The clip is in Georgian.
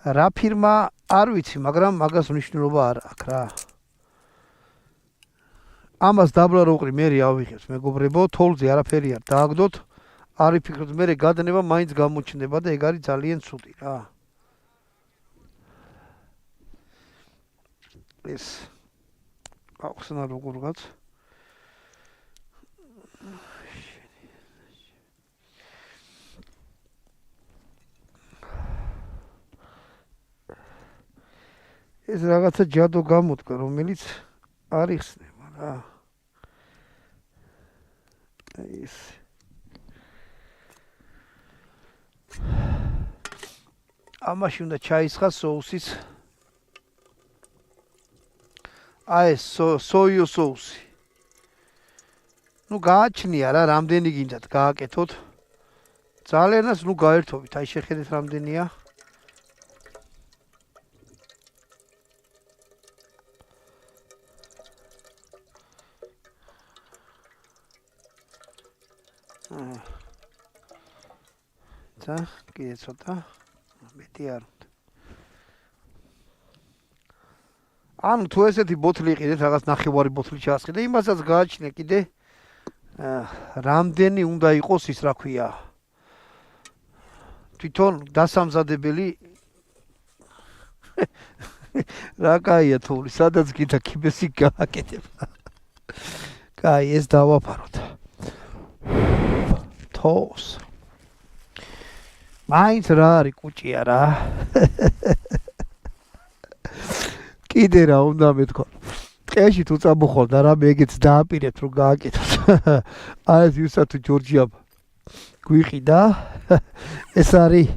რა ფირმა არ ვიცი, მაგრამ მაგას მნიშვნელობა არ აქვს რა. ამას დაბლა რო ვყრი, მე ავიღებს მეგობრებო, თოლზე არაფერი არ დააგდოთ. არ ვიფიქროთ, მე გადანება მაინც გამოჩნდება და ეგ არის ძალიან ცუდი რა. ეს ახსნა როგორღაც ეს რაღაცა ჯადო გამოდგა, რომელიც არ იხსნება რა. ეს ამაში უნდა ჩაისხა соусის. ეს სოიო соуსი. გააჩნია რა, რამდენი გინდათ გააკეთოთ. ძალიანაც გაერთობით, აი შეხედეთ რამდენია. და კიდე ცოტა მეტი არ უნდა. ანუ თუ ესეთი ბოთლი იყიდეთ, რაღაც ნახევარი ბოთლი ჩაასყიდე, იმასაც გააჩნია კიდე რამდენი უნდა იყოს ის რა ქვია. თვითონ დასამზადებელი რა კაია თული, სადაც გინდა კიბესი გააკეთებ. კაი, ეს დავაფაროთ. თოს. მაინც რა არის კუჭია რა. კიდე რა უნდა მეთქვა. ტყეში თუ წამოხვალ და რამე ეგეც დააპირეთ რომ გააკეთოს. აი ეს იუსა თუ ჯორჯია გვიყიდა. ეს არის